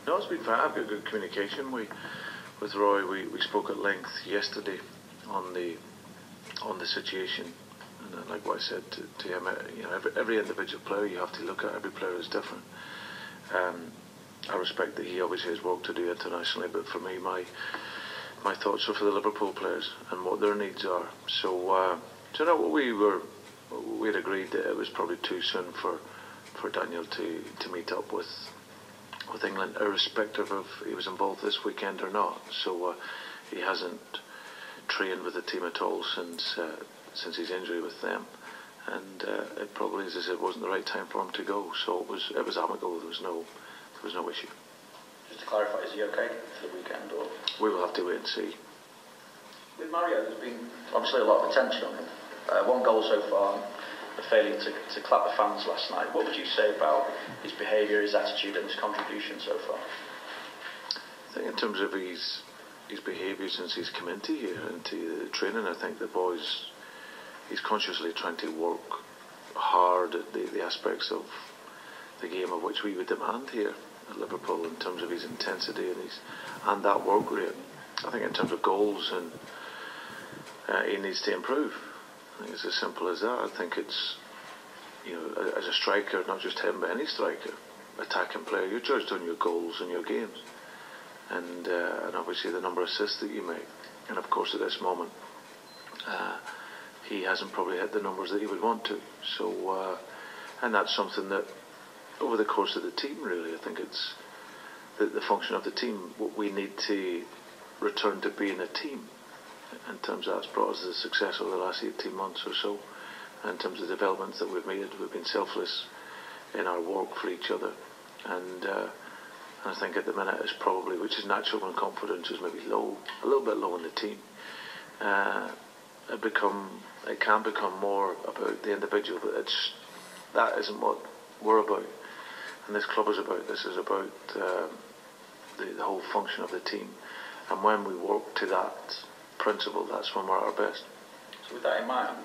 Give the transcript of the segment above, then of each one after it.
No, it's been fine. I've got good communication. With Roy, we spoke at length yesterday on the situation, and like what I said to him, every individual player you have to look at. Every player is different. I respect that he obviously has work to do internationally, but for me, my thoughts are for the Liverpool players and what their needs are. So, you know, we had agreed that it was probably too soon for Daniel to meet up with England, irrespective of he was involved this weekend or not. So he hasn't trained with the team at all since his injury with them, and it probably, as I said, wasn't the right time for him to go. So it was amicable. There was no issue. Just to clarify, is he okay for the weekend, or we will have to wait and see. With Mario, there's been obviously a lot of attention on him. One goal so far, the failure to clap the fans last night. What would you say about his behaviour, his attitude and his contribution so far? I think in terms of his behaviour since he's come into the training, I think he's consciously trying to work hard at the aspects of the game of which we would demand here at Liverpool, in terms of his intensity and that work rate. I think in terms of goals, and he needs to improve. I think it's as simple as that. I think it's, as a striker, not just him, but any striker, attacking player, you're judged on your goals and your games, and obviously the number of assists that you make. And of course, at this moment, he hasn't probably hit the numbers that he would want to. So, and that's something that, over the course of the team, really, I think it's the function of the team. We need to return to being a team. In terms of that's brought us the success over the last 18 months or so. In terms of the developments that we've made, we've been selfless in our work for each other. And I think at the minute it's probably, which is natural when confidence is maybe low, a little bit low in the team, it can become more about the individual, but that isn't what we're about. And this club is about. This is about the whole function of the team. And when we work to that principle, that's when we're at our best. So with that in mind,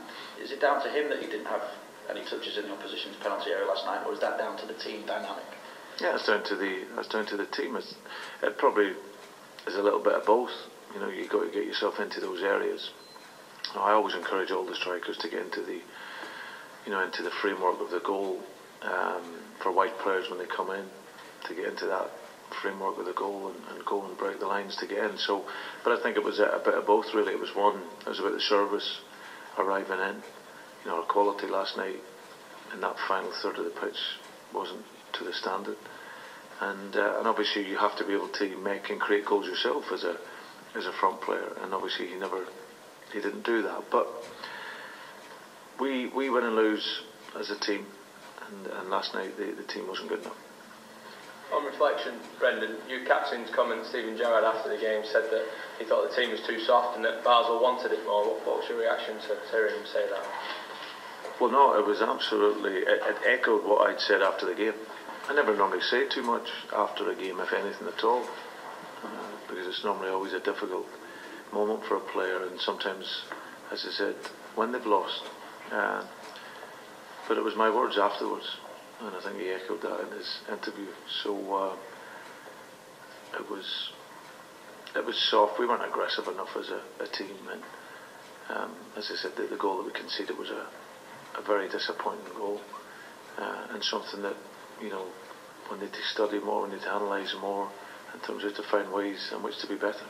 is it down to him that he didn't have any touches in the opposition's penalty area last night, or is that down to the team dynamic? Yeah, it's down to the team. It probably is a little bit of both. You've got to get yourself into those areas. I always encourage all the strikers to get into the framework of the goal, for white players when they come in, to get into that framework of the goal and go and break the lines to get in. So, but I think it was a bit of both, really. It was about the service arriving in. Our quality last night in that final third of the pitch wasn't to the standard, and obviously you have to be able to make and create goals yourself as a front player, and obviously he didn't do that. But we win and lose as a team, and last night the team wasn't good enough. On reflection, Brendan, your captain's comment, Stephen Gerrard, after the game said that he thought the team was too soft and that Basel wanted it more. What was your reaction to hearing him say that? Well, no, it was absolutely, it echoed what I'd said after the game. I never normally say too much after a game, if anything at all, because it's normally always a difficult moment for a player, and sometimes, as I said, when they've lost. But it was my words afterwards, and I think he echoed that in his interview. So it was soft. We weren't aggressive enough as a team, and as I said, the goal that we conceded was a very disappointing goal, and something that we need to study more, we need to analyse more in terms of to find ways in which to be better.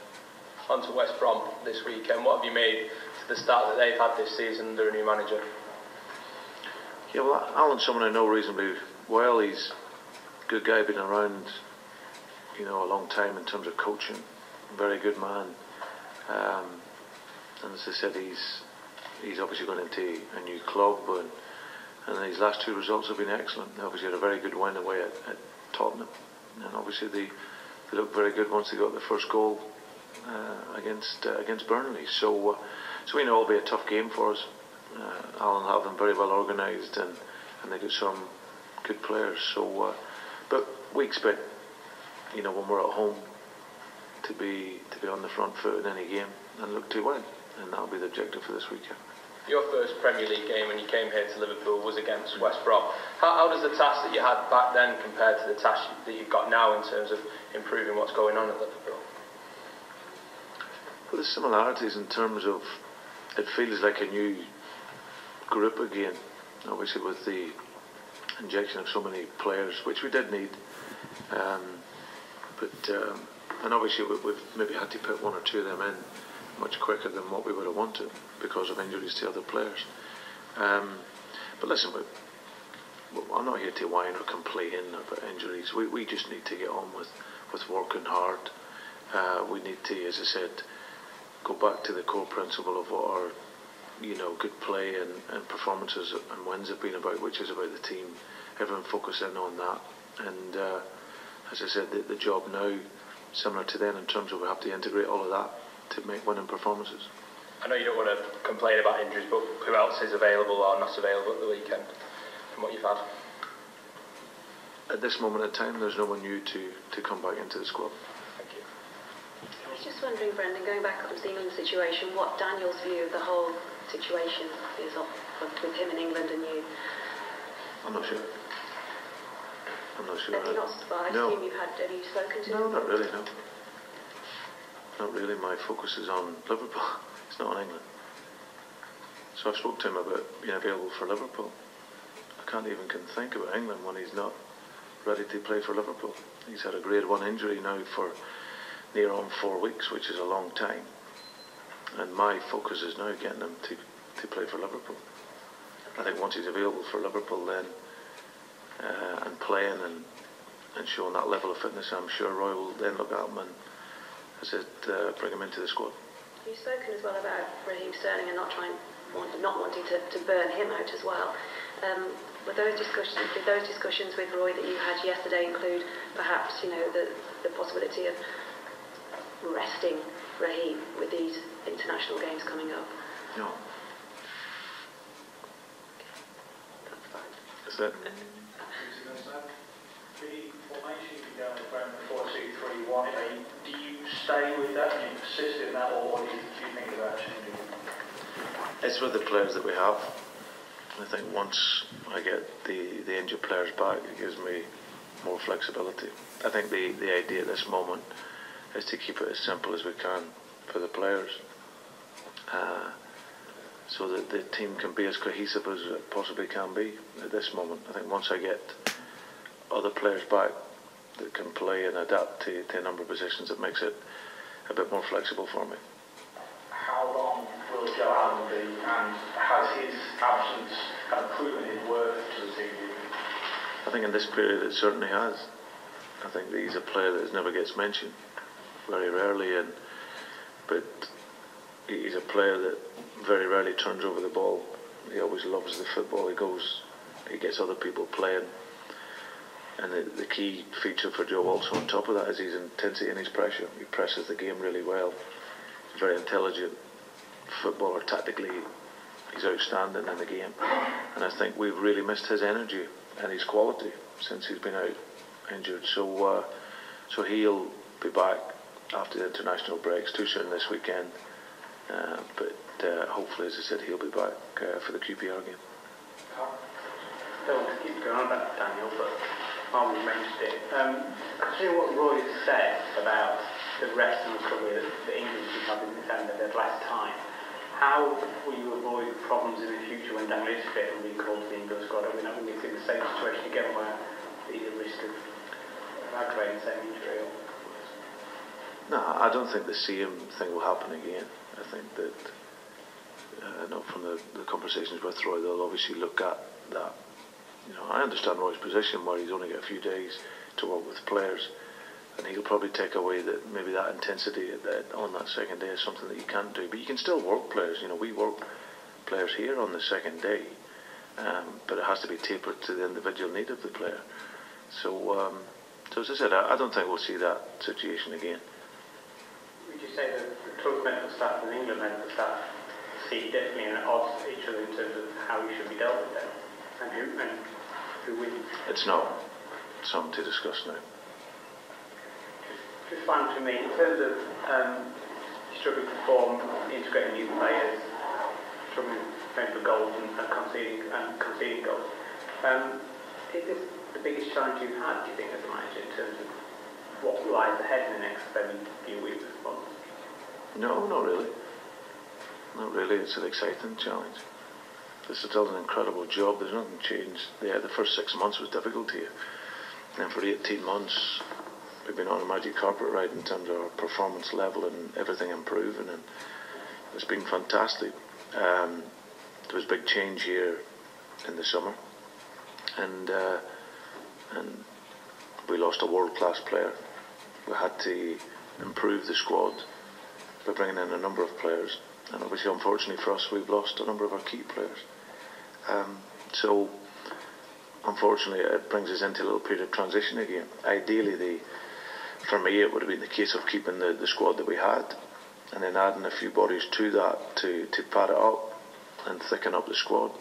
On to West Brom this weekend. What have you made to the start that they've had this season under a new manager? Yeah, well, Alan's someone I know reasonably well. He's a good guy, been around, a long time in terms of coaching. Very good man. And as I said, he's obviously gone into a new club, and his last two results have been excellent. They obviously had a very good win away at Tottenham, and obviously they looked very good once they got the first goal against Burnley. So we know it'll be a tough game for us. Alan have them very well organised, and they got some good players. So, but we expect, when we're at home, to be on the front foot in any game and look to win, and that'll be the objective for this weekend. Your first Premier League game when you came here to Liverpool was against West Brom. How does the task that you had back then compare to the task that you've got now in terms of improving what's going on at Liverpool? Well, there's similarities in terms of it feels like a new group again. Obviously, with the injection of so many players, which we did need, and obviously we've maybe had to put one or two of them in much quicker than what we would have wanted because of injuries to other players. But listen, I'm not here to whine or complain about injuries. We just need to get on with working hard. We need to, as I said, go back to the core principle of what our good play and performances and wins have been about, which is about the team. Everyone focus in on that. And as I said, the job now, similar to then in terms of we have to integrate all of that to make winning performances. I know you don't want to complain about injuries, but who else is available or not available at the weekend from what you've had? At this moment in time, there's no one new to come back into the squad. Thank you. I was just wondering, Brendan, going back on the England situation, what Daniel's view of the whole situation is with him in England and you? I'm not sure. Have you not? Well, I assume you've had. Have you spoken to him? No, not really. No, not really. My focus is on Liverpool. It's not on England. So I've spoken to him about being available for Liverpool. I can't even think about England when he's not ready to play for Liverpool. He's had a grade 1 injury now for near on 4 weeks, which is a long time. And my focus is now getting him to play for Liverpool. I think once he's available for Liverpool, then and playing and showing that level of fitness, I'm sure Roy will then look at him and, as I said, bring him into the squad. You've spoken as well about Raheem Sterling and not wanting to burn him out as well. Did those discussions with Roy that you had yesterday include perhaps the possibility of resting Raheem with these international games coming up? No. That's fine. That's it. The formation you go from 4-2-3-1, do you stay with that and you persist in that, or do you think about changing it? It's with the players that we have. I think once I get the injured players back, it gives me more flexibility. I think the idea at this moment is to keep it as simple as we can for the players, so that the team can be as cohesive as it possibly can be at this moment. I think once I get other players back that can play and adapt to a number of positions, it makes it a bit more flexible for me. How long will Joe Allen be, and has his absence kind of proven his worth to the team? I think in this period it certainly has. I think that he's a player that never gets mentioned, very rarely, but he's a player that very rarely turns over the ball. He always loves the football. He gets other people playing. And the key feature for Joe also on top of that is his intensity and his pressure. He presses the game really well. He's a very intelligent footballer. Tactically, he's outstanding in the game. And I think we've really missed his energy and his quality since he's been out injured. So he'll be back after the international breaks too soon this weekend. But hopefully, as I said, he'll be back for the QPR game. I don't want to keep going on about Daniel, but while we've mentioned it, considering what Roy said about the rest and recovery that England should have in December, their last time, how will you avoid problems in the future when Daniel is fit and being called to the England squad? I mean, I think it's in the same situation again where there's a risk of aggravating the same injury. No, I don't think the same thing will happen again. I think that, not from the conversations with Roy, they'll obviously look at that. I understand Roy's position where he's only got a few days to work with players, and he'll probably take away that maybe that intensity on that second day is something that you can't do. But you can still work players. We work players here on the second day, but it has to be tapered to the individual need of the player. So as I said, I don't think we'll see that situation again. Would you say that the club medical staff and England medical staff see definitely at odds each other in terms of how we should be dealt with them, and who wins? It's not something to discuss now. Just finally for me, in terms of struggling to form, integrating new players, struggling going for goals and conceding goals. Is this the biggest challenge you've had, do you think, as a manager, in terms of what lies ahead in the next few weeks? No, not really. Not really. It's an exciting challenge. This is still an incredible job. There's nothing changed. Yeah, the first 6 months was difficult here. And then for 18 months, we've been on a magic carpet ride in terms of our performance level and everything improving, and it's been fantastic. There was big change here in the summer, and we lost a world-class player. We had to improve the squad by bringing in a number of players, and obviously, unfortunately for us, we've lost a number of our key players. So unfortunately, it brings us into a little period of transition again. Ideally, for me, it would have been the case of keeping the squad that we had, and then adding a few bodies to that to pad it up and thicken up the squad.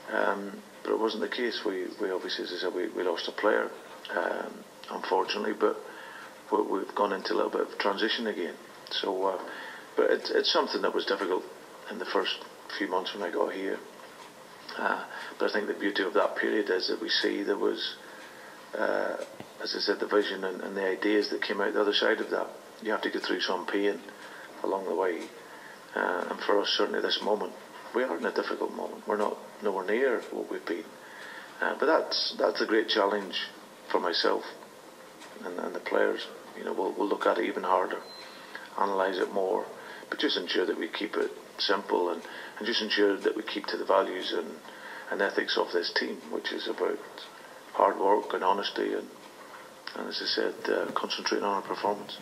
But it wasn't the case. We obviously, as I said, we lost a player, unfortunately, but we've gone into a little bit of transition again. So, but it's something that was difficult in the first few months when I got here. But I think the beauty of that period is that we see there was, as I said, the vision and the ideas that came out the other side of that. You have to go through some pain along the way, and for us, certainly this moment, we are in a difficult moment. We're not nowhere near what we've been, but that's a great challenge for myself and the players. You know, we'll look at it even harder, analyse it more, but just ensure that we keep it simple and just ensure that we keep to the values and ethics of this team, which is about hard work and honesty and as I said, concentrating on our performance.